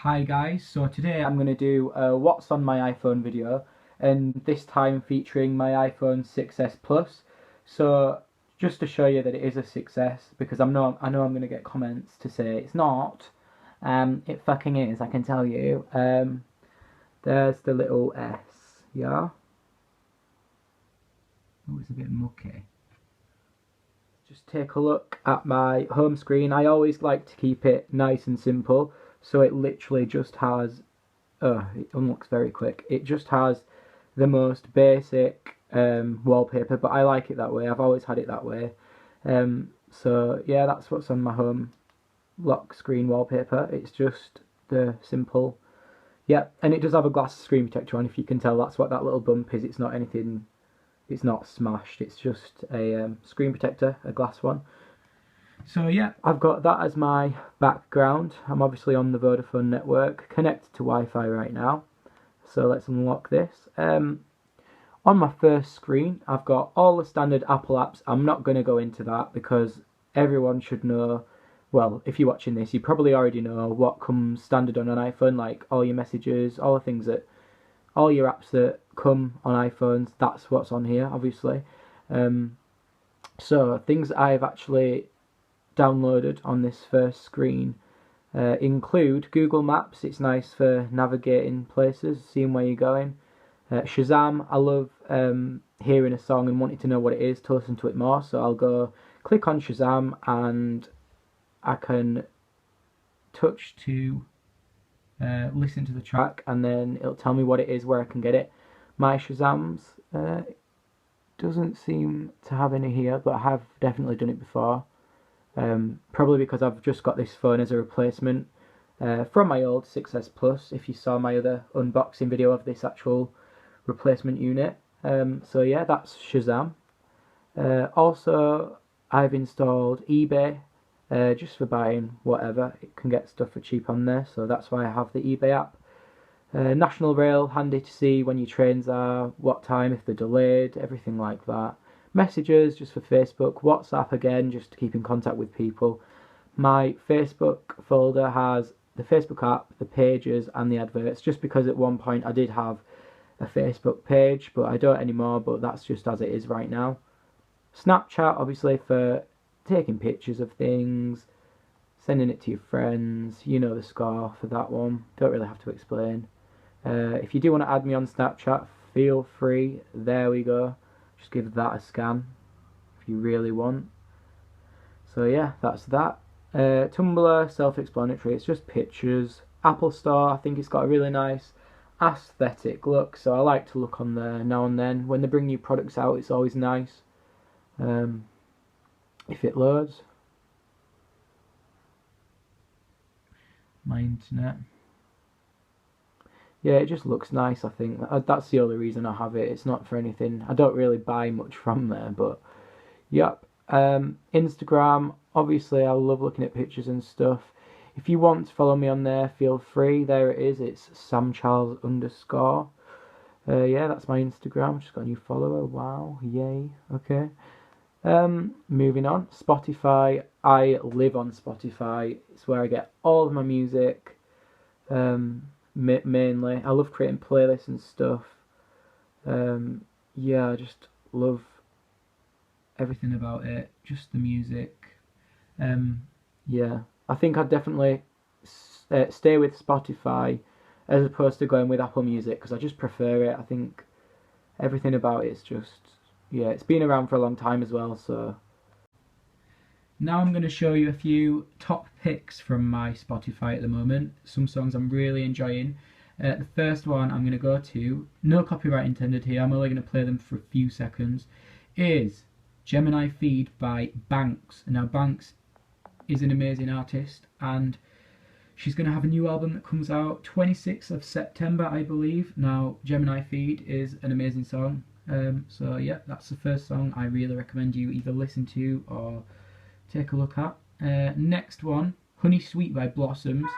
Hi guys, so today I'm going to do a what's on my iPhone video, and this time featuring my iPhone 6s Plus. So just to show you that it is a 6s, because I know I'm going to get comments to say it's not. It fucking is, I can tell you. There's the little S, yeah? Oh, it's a bit mucky. Just take a look at my home screen. I always like to keep it nice and simple, so it literally just has it unlocks very quick. It just has the most basic wallpaper, but I like it that way. I've always had it that way. So yeah, that's what's on my home lock screen wallpaper. It's just the simple. Yeah, and it does have a glass screen protector on. If you can tell, that's what that little bump is. It's not anything. It's not smashed. It's just a screen protector, a glass one. So yeah, I've got that as my background. I'm obviously on the Vodafone network, connected to Wi-Fi right now. So let's unlock this. On my first screen, I've got all the standard Apple apps. I'm not going to go into that because everyone should know. Well, if you're watching this, you probably already know what comes standard on an iPhone, like all your messages, all the things that, all your apps that come on iPhones. That's what's on here, obviously. So things I've actually downloaded on this first screen include Google Maps. It's nice for navigating places, seeing where you're going. Shazam, I love hearing a song and wanting to know what it is to listen to it more, so I'll go click on Shazam and I can touch to listen to the track, and then it'll tell me what it is, where I can get it. My Shazams doesn't seem to have any here, but I have definitely done it before. Probably because I've just got this phone as a replacement from my old 6s Plus, if you saw my other unboxing video of this actual replacement unit. So yeah, that's Shazam. Also, I've installed eBay just for buying whatever. It can get stuff for cheap on there, so that's why I have the eBay app. National Rail, handy to see when your trains are, what time, if they're delayed, everything like that. Messages, just for Facebook. WhatsApp, again, just to keep in contact with people. My Facebook folder has the Facebook app, the pages, and the adverts, just because at one point I did have a Facebook page, but I don't anymore, but that's just as it is right now. Snapchat, obviously, for taking pictures of things, sending it to your friends. You know the score for that one. Don't really have to explain. If you do want to add me on Snapchat, feel free. There we go. Just give that a scan if you really want. So yeah, that's that. Tumblr, self-explanatory. It's just pictures. Apple Store, I think it's got a really nice aesthetic look, so I like to look on there now and then. When they bring new products out, it's always nice. If it loads. My internet. Yeah, it just looks nice, I think. That's the only reason I have it. It's not for anything. I don't really buy much from there, but yep. Instagram, obviously I love looking at pictures and stuff. If you want to follow me on there, feel free. There it is. It's samcharles_. Yeah, that's my Instagram. Just got a new follower. Wow, yay. Okay. Moving on. Spotify. I live on Spotify. It's where I get all of my music. Mainly, I love creating playlists and stuff. Yeah, I just love everything about it. Just the music. Yeah, I think I'd definitely stay with Spotify as opposed to going with Apple Music, because I just prefer it. I think everything about it's just, yeah, it's been around for a long time as well, so. Now I'm going to show you a few top picks from my Spotify at the moment. Some songs I'm really enjoying. The first one I'm going to go to, no copyright intended here, I'm only going to play them for a few seconds, is Gemini Feed by Banks. Now Banks is an amazing artist, and she's going to have a new album that comes out 26th of September, I believe. Now Gemini Feed is an amazing song. So yeah, that's the first song I really recommend you either listen to or take a look at. Next one, Honey Sweet by Blossoms.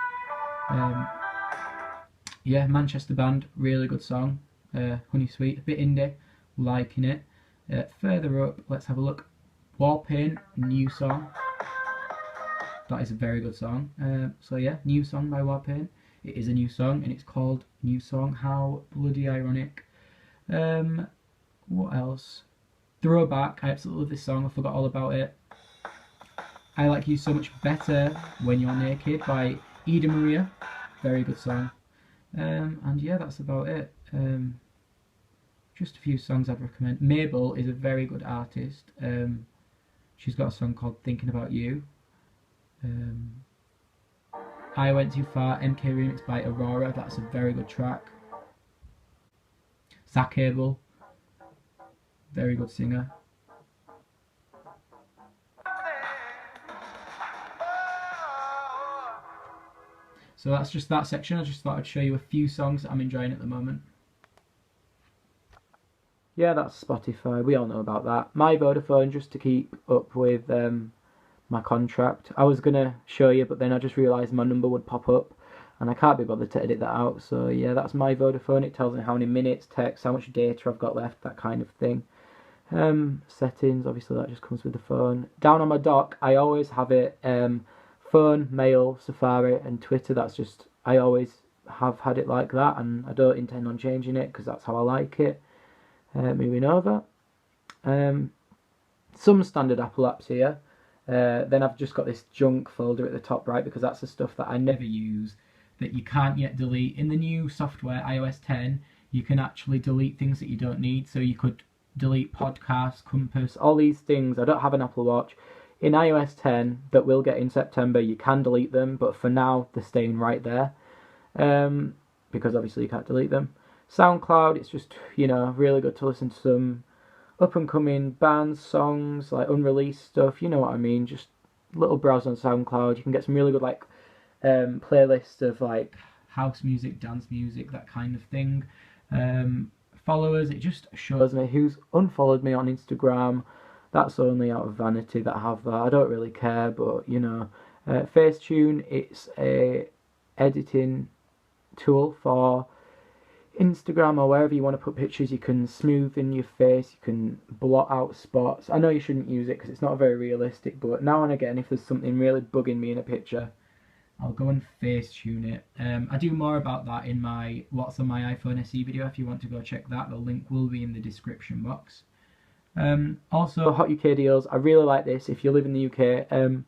Yeah, Manchester band, really good song. Honey Sweet, a bit indie, liking it. Further up, let's have a look. Warpaint, new song. That is a very good song. So yeah, new song by Warpaint. it is a new song, and it's called New Song. How bloody ironic. What else? Throwback. I absolutely love this song. I forgot all about it. I Like You So Much Better When You're Naked by Ida Maria. Very good song. And yeah, that's about it. Just a few songs I'd recommend. Mabel is a very good artist. She's got a song called Thinking About You. I Went Too Far, MK remix by Aurora. That's a very good track. Zach Abel, very good singer. So that's just that section. I just thought I'd show you a few songs that I'm enjoying at the moment. Yeah, that's Spotify. We all know about that. My Vodafone, just to keep up with my contract. I was going to show you, but then I just realised my number would pop up, and I can't be bothered to edit that out. So yeah, that's my Vodafone. It tells me how many minutes, text, how much data I've got left, that kind of thing. Settings, obviously that just comes with the phone. Down on my dock, I always have it phone, mail, Safari, and Twitter. That's just, I always have had it like that, and I don't intend on changing it because that's how I like it. Moving over. Some standard Apple apps here. Then I've just got this junk folder at the top right because that's the stuff that I never use, that you can't yet delete. In the new software, iOS 10, you can actually delete things that you don't need. So you could delete podcasts, Compass, all these things. I don't have an Apple Watch. In iOS 10, that we'll get in September, you can delete them, but for now, they're staying right there. Because obviously you can't delete them. SoundCloud, it's just, really good to listen to some up-and-coming bands, songs, like unreleased stuff, you know what I mean, just little browse on SoundCloud. You can get some really good, playlists of, house music, dance music, that kind of thing. Followers, it just shows me who's unfollowed me on Instagram. That's only out of vanity that I have that. I don't really care, but, Facetune, it's a editing tool for Instagram or wherever you want to put pictures. You can smoothen your face, you can blot out spots. I know you shouldn't use it because it's not very realistic, but now and again, if there's something really bugging me in a picture, I'll go and Facetune it. I do more about that in my What's on My iPhone SE video. If you want to go check that, the link will be in the description box. Also, Hot UK Deals, I really like this. If you live in the UK,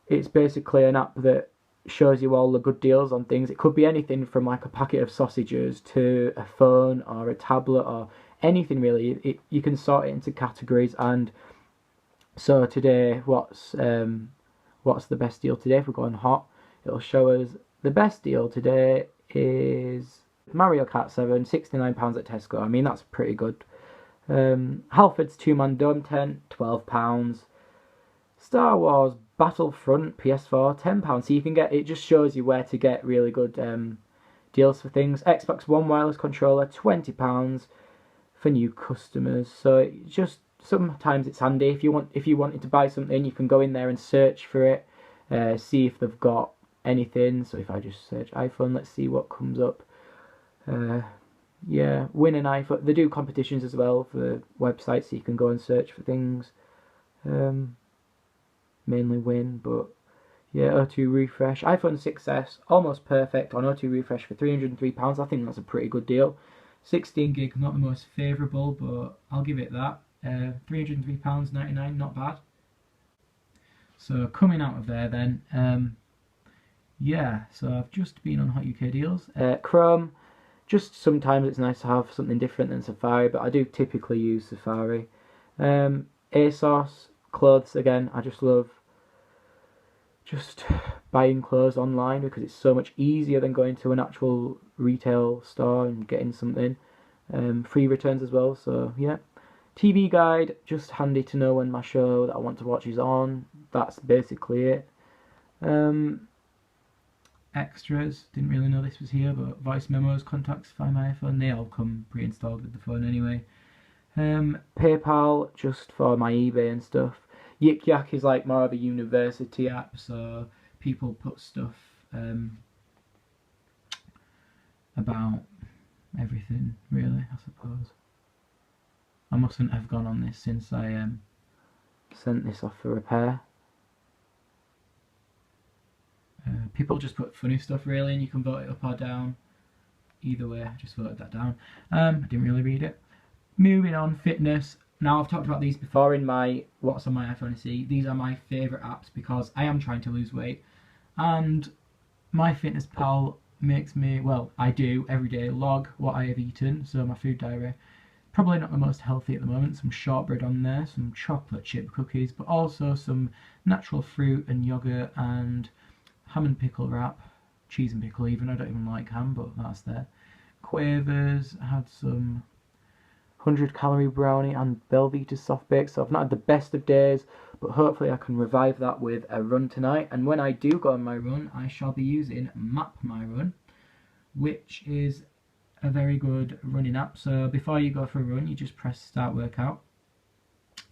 it's basically an app that shows you all the good deals on things. It could be anything from like a packet of sausages to a phone or a tablet or anything really. You can sort it into categories, and so today, what's the best deal today? If we're going hot, it'll show us the best deal today is Mario Kart 7, £69 at Tesco. I mean, that's pretty good. Halford's two-man dome tent, £12. Star Wars Battlefront PS4, £10. So you can get, it just shows you where to get really good deals for things. Xbox One wireless controller, £20 for new customers. So just sometimes it's handy if you wanted to buy something, you can go in there and search for it, see if they've got anything. So if I just search iPhone, let's see what comes up. Yeah, win an iPhone. They do competitions as well for websites, so you can go and search for things. Mainly win, but yeah, O2 refresh. iPhone 6s, almost perfect on O2 refresh for £303. I think that's a pretty good deal. 16 gig, not the most favourable, but I'll give it that. £303.99, not bad. So coming out of there then, yeah, so I've just been on Hot UK Deals. Chrome, just sometimes it's nice to have something different than Safari, but I do typically use Safari. ASOS, clothes again, I just love just buying clothes online because it's so much easier than going to an actual retail store and getting something. Free returns as well, so yeah. TV guide, just handy to know when my show that I want to watch is on. That's basically it. Extras, didn't really know this was here, but voice memos, contacts, Find My iPhone, they all come pre-installed with the phone anyway. PayPal, just for my eBay and stuff. Yik Yak is like more of a university app, so people put stuff about everything, really, I suppose. I mustn't have gone on this since I sent this off for repair. People just put funny stuff really, and you can vote it up or down. Either way, I just voted that down. I didn't really read it. Moving on, fitness. Now, I've talked about these before in my What's on my iPhone SE. These are my favourite apps because I am trying to lose weight. And MyFitnessPal makes me, well, I do every day log what I have eaten, so my food diary. Probably not the most healthy at the moment. Some shortbread on there, some chocolate chip cookies, but also some natural fruit and yogurt and ham and pickle wrap. Cheese and pickle even. I don't even like ham, but that's there. Quavers. I had some 100-calorie brownie and Belvita soft baked, so I've not had the best of days, but hopefully I can revive that with a run tonight. And when I do go on my run, I shall be using Map My Run, which is a very good running app. So before you go for a run, you just press start workout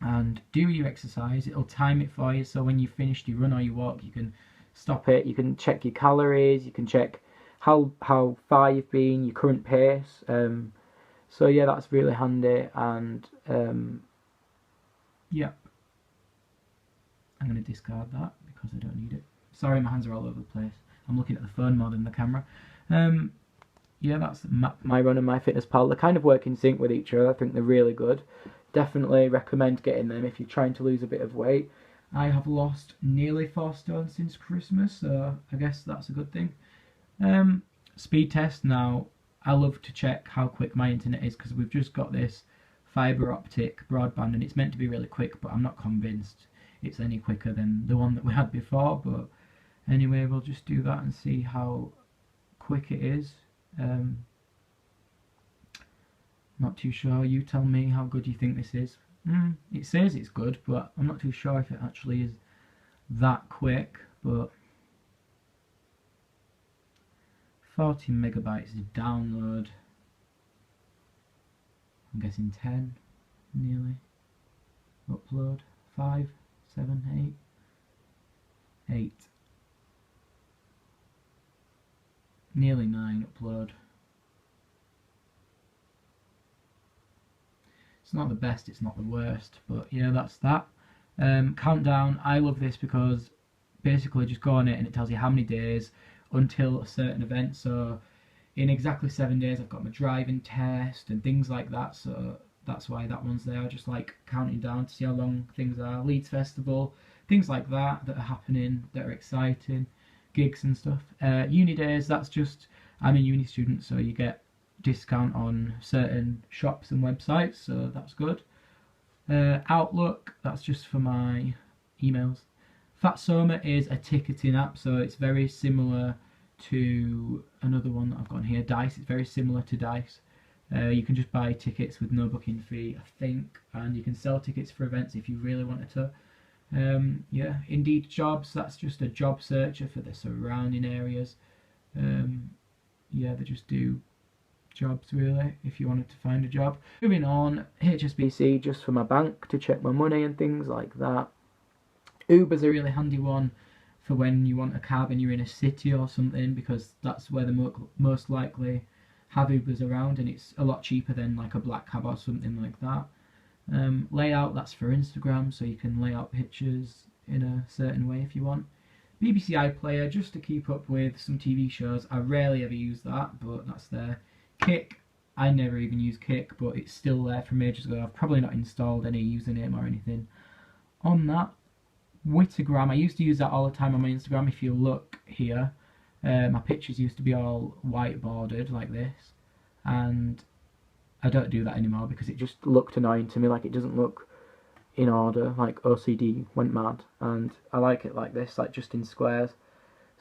and do your exercise. It'll time it for you, so when you've finished your run or your walk, you can stop it, you can check your calories, you can check how far you've been, your current pace. So yeah, that's really handy. And yep, I'm going to discard that because I don't need it. Sorry, my hands are all over the place. I'm looking at the phone more than the camera. Yeah, that's My Run and MyFitnessPal. They kind of work in sync with each other. I think they're really good. Definitely recommend getting them if you're trying to lose a bit of weight. I have lost nearly 4 stone since Christmas, so I guess that's a good thing. Speed test. Now, I love to check how quick my internet is because we've just got this fibre optic broadband and it's meant to be really quick, but I'm not convinced it's any quicker than the one that we had before. But anyway, we'll just do that and see how quick it is. Not too sure. You tell me how good you think this is. It says it's good, but I'm not too sure if it actually is that quick. But 40 megabytes is download. I'm guessing 10, nearly. Upload 5, 7, 8, 8. Nearly 9 upload. It's not the best, it's not the worst, but yeah, that's that. Countdown. I love this because basically just go on it and it tells you how many days until a certain event. So in exactly 7 days I've got my driving test and things like that, so that's why that one's there. I just like counting down to see how long things are. Leeds Festival, things like that are happening, that are exciting, gigs and stuff. Uni days, that's just, I'm a uni student, so you get discount on certain shops and websites, so that's good. Outlook, that's just for my emails. Fatsoma is a ticketing app, so it's very similar to another one that I've got on here, Dice. It's very similar to Dice. You can just buy tickets with no booking fee, I think, and you can sell tickets for events if you really wanted to. Yeah, Indeed Jobs, that's just a job searcher for the surrounding areas. Yeah, they just do jobs really if you wanted to find a job. Moving on, HSBC just for my bank to check my money and things like that. Uber's a really handy one for when you want a cab and you're in a city or something, because that's where the most likely have Ubers around, and it's a lot cheaper than like a black cab or something like that. Layout, that's for Instagram, so you can lay out pictures in a certain way if you want. BBC iPlayer, just to keep up with some TV shows. I rarely ever use that, but that's there. Kick, I never even use Kick, but it's still there from ages ago. I've probably not installed any username or anything on that. Witagram, I used to use that all the time on my Instagram. If you look here, my pictures used to be all white bordered like this, and I don't do that anymore because it just looked annoying to me. Like, it doesn't look in order, like OCD went mad, and I like it like this, like just in squares.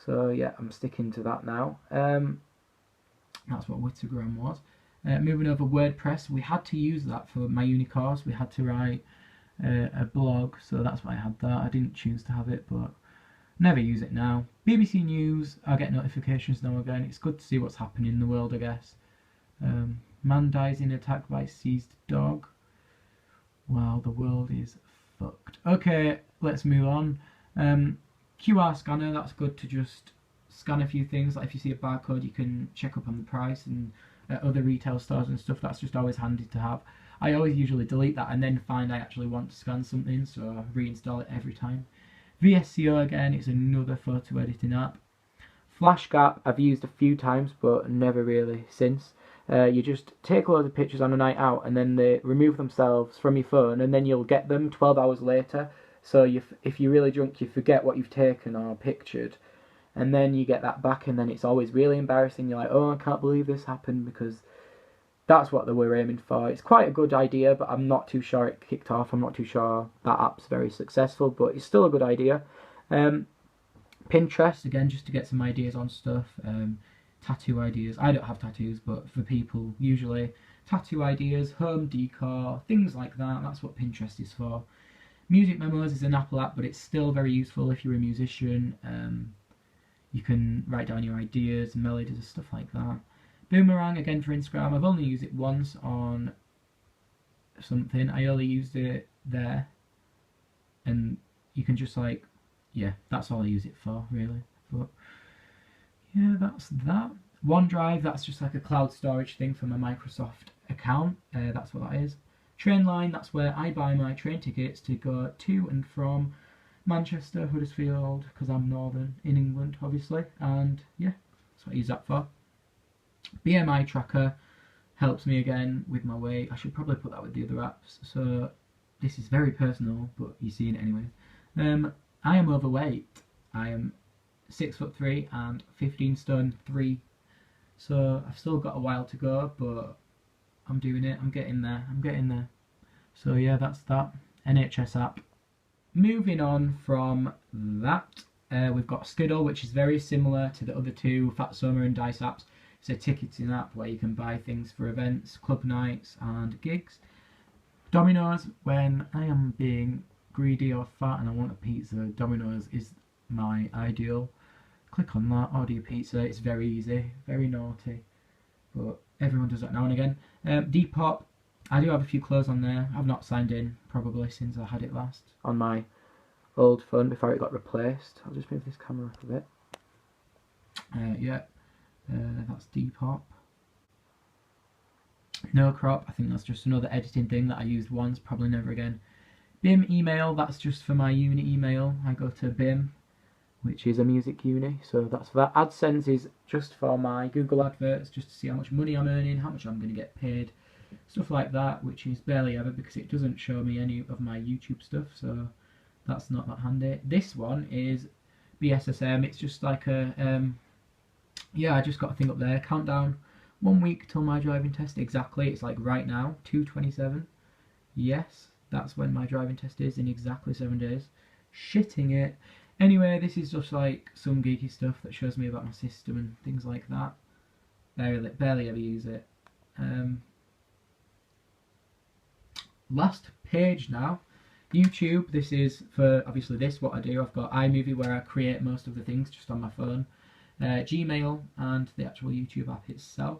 So yeah, I'm sticking to that now. That's what Witagram was. Moving over, WordPress, we had to use that for my uni course. We had to write a blog, so that's why I had that. I didn't choose to have it, but never use it now. BBC News, I get notifications now and again. It's good to see what's happening in the world, I guess. Man dies in attack by seized dog. Wow, the world is fucked. Okay, let's move on. QR scanner, that's good to just scan a few things. Like if you see a barcode, you can check up on the price, and at other retail stores and stuff, that's just always handy to have. I always usually delete that and then find I actually want to scan something, so I reinstall it every time. VSCO again, it's another photo editing app. Flash gap I've used a few times, but never really since. You just take a load of pictures on a night out, and then they remove themselves from your phone, and then you'll get them 12 hours later. So if you're really drunk, you forget what you've taken or pictured, and then you get that back, and then it's always really embarrassing. You're like, oh, I can't believe this happened, because that's what they were aiming for. It's quite a good idea, but I'm not too sure it kicked off. I'm not too sure that app's very successful, but it's still a good idea. Pinterest, again, just to get some ideas on stuff. Tattoo ideas. I don't have tattoos, but for people, usually tattoo ideas, home decor, things like that. That's what Pinterest is for. Music Memos is an Apple app, but it's still very useful if you're a musician. You can write down your ideas, melodies, and stuff like that. Boomerang, again, for Instagram. I've only used it once on something. I only used it there. And you can just like, yeah, that's all I use it for, really. But yeah, that's that. OneDrive, that's just like a cloud storage thing for my Microsoft account. That's what that is. Trainline, that's where I buy my train tickets to go to and from Manchester, Huddersfield, because I'm northern in England, obviously. And yeah, that's what I use that for. BMI tracker helps me again with my weight. I should probably put that with the other apps. So this is very personal, but you're seeing it anyway. I am overweight. I am 6'3" and 15 stone 3. So I've still got a while to go, but I'm doing it. I'm getting there. I'm getting there. So yeah, that's that. NHS app. Moving on from that, we've got Skiddle, which is very similar to the other two, Fatsoma and Dice apps. It's a ticketing app where you can buy things for events, club nights and gigs. Domino's, when I am being greedy or fat and I want a pizza, Domino's is my ideal. Click on that, order your pizza. It's very easy, very naughty, but everyone does that now and again. Depop, I do have a few clothes on there. I've not signed in probably since I had it last on my old phone before it got replaced. I'll just move this camera up a bit. Yeah, that's Depop. No Crop, I think that's just another editing thing that I used once, probably never again. BIM email, that's just for my uni email. I go to BIM, which is a music uni, so that's for that. AdSense is just for my Google adverts, just to see how much money I'm earning, how much I'm going to get paid, stuff like that, which is barely ever because it doesn't show me any of my YouTube stuff, so that's not that handy. This one is BSSM. It's just like a yeah, I just got a thing up there. Countdown 1 week till my driving test. Exactly, it's like right now, 2/27. Yes, that's when my driving test is, in exactly 7 days. Shitting it. Anyway, this is just like some geeky stuff that shows me about my system and things like that. Barely ever use it. Last page now. YouTube, this is for, obviously this, what I do. I've got iMovie where I create most of the things just on my phone. Gmail and the actual YouTube app itself.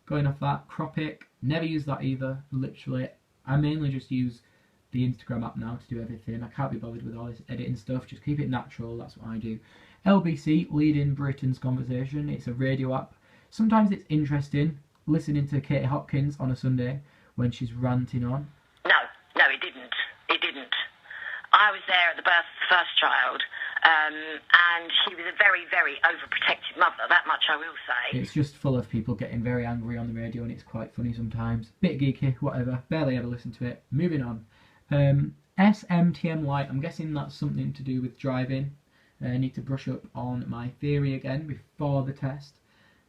Going off that, Cropic, never use that either, literally. I mainly just use the Instagram app now to do everything. I can't be bothered with all this editing stuff, just keep it natural, that's what I do. LBC, Leading Britain's Conversation, it's a radio app. Sometimes it's interesting, listening to Katie Hopkins on a Sunday when she's ranting on. No, it didn't. It didn't. I was there at the birth of the first child, and she was a very, very overprotective mother, that much I will say. It's just full of people getting very angry on the radio, and it's quite funny sometimes. Bit geeky, whatever, barely ever listen to it. Moving on. SMTM Lite, I'm guessing that's something to do with driving. I need to brush up on my theory again before the test.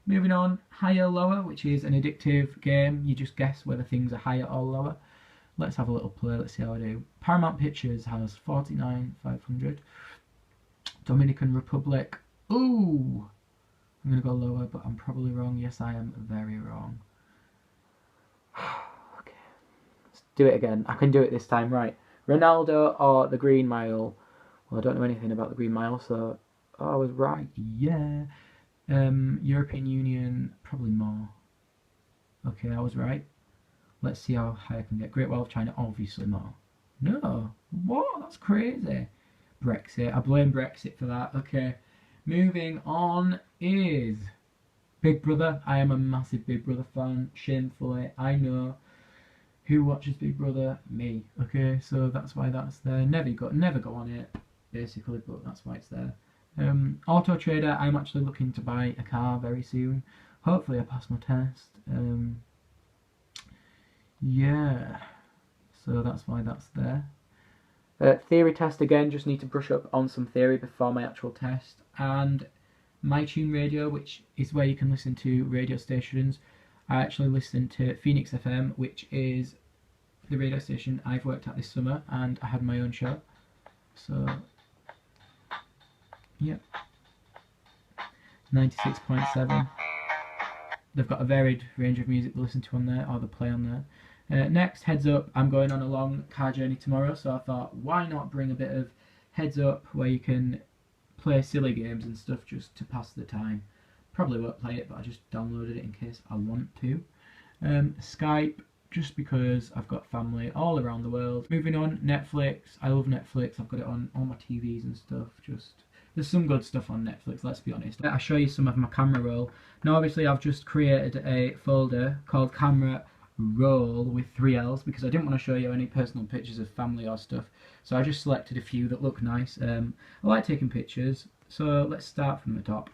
Moving on, Higher Lower, which is an addictive game. You just guess whether things are higher or lower. Let's have a little play, let's see how I do. Paramount Pictures has 49,500. Dominican Republic, ooh! I'm going to go lower, but I'm probably wrong. Yes, I am very wrong. Okay, let's do it again. I can do it this time, right. Ronaldo or the Green Mile. Well, I don't know anything about the Green Mile, so I was right. Yeah. European Union, probably more. Okay, I was right. Let's see how high I can get. Great Wall of China, obviously more. No. What? That's crazy. Brexit. I blame Brexit for that. Okay. Moving on is Big Brother. I am a massive Big Brother fan. Shamefully. I know. Who watches Big Brother? Me. Okay, so that's why that's there. Never go on it, basically, but that's why it's there. Auto Trader, I'm actually looking to buy a car very soon. Hopefully I pass my test. Yeah, so that's why that's there. Theory test again, just need to brush up on some theory before my actual test. And MyTune Radio, which is where you can listen to radio stations. I actually listen to Phoenix FM, which is the radio station I've worked at this summer, and I had my own show. So, yep. 96.7. They've got a varied range of music to listen to on there, or they play on there. Next, Heads Up. I'm going on a long car journey tomorrow, so I thought, why not bring a bit of Heads Up where you can play silly games and stuff just to pass the time. Probably won't play it, but I just downloaded it in case I want to. Skype, just because I've got family all around the world. Moving on, Netflix. I love Netflix. I've got it on all my TVs and stuff. There's some good stuff on Netflix, let's be honest. I'll show you some of my camera roll. Now obviously I've just created a folder called camera roll with 3 L's because I didn't want to show you any personal pictures of family or stuff. So I just selected a few that look nice. I like taking pictures, so let's start from the top.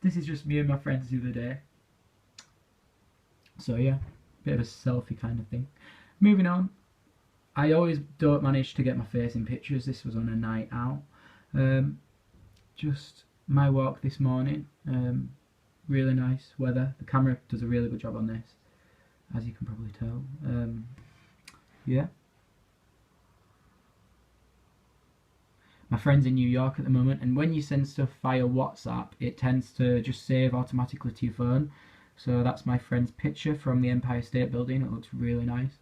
This is just me and my friends the other day. So yeah, bit of a selfie kind of thing. Moving on, I always don't manage to get my face in pictures. This was on a night out. Just my walk this morning. Really nice weather. The camera does a really good job on this, as you can probably tell. Yeah. My friend's in New York at the moment, and when you send stuff via WhatsApp, it tends to just save automatically to your phone. So that's my friend's picture from the Empire State Building. It looks really nice.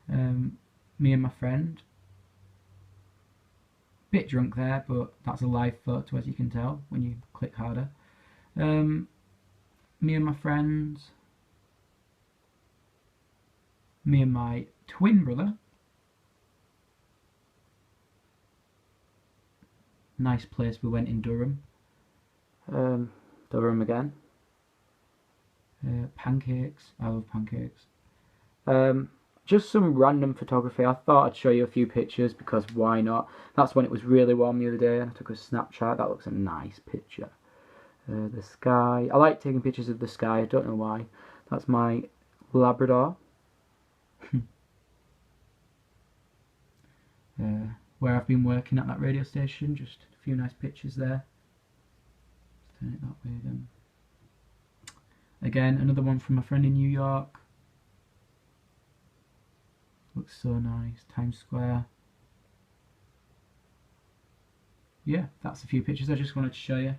Me and my friend. Bit drunk there, but that's a live photo, as you can tell when you click harder. Me and my friends. Me and my twin brother. Nice place we went in Durham. Durham again. Pancakes. I love pancakes. Just some random photography. I thought I'd show you a few pictures because why not? That's when it was really warm the other day and I took a Snapchat. That looks a nice picture. The sky. I like taking pictures of the sky. I don't know why. That's my Labrador. Where I've been working at that radio station. Just a few nice pictures there. Let's turn it that way again. Again, another one from my friend in New York. Looks so nice. Times Square. Yeah, that's a few pictures I just wanted to show you.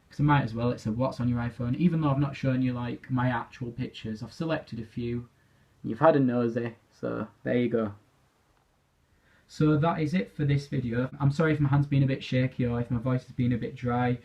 Because I might as well. It's a what's on your iPhone. Even though I've not shown you like my actual pictures, I've selected a few. You've had a nosy, so there you go. So that is it for this video. I'm sorry if my hand's been a bit shaky or if my voice has been a bit dry.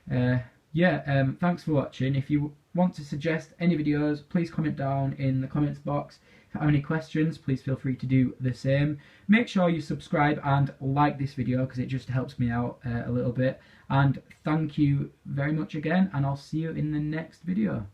Thanks for watching. If you want to suggest any videos, please comment down in the comments box. If you have any questions, please feel free to do the same. Make sure you subscribe and like this video because it just helps me out a little bit. And thank you very much again, and I'll see you in the next video.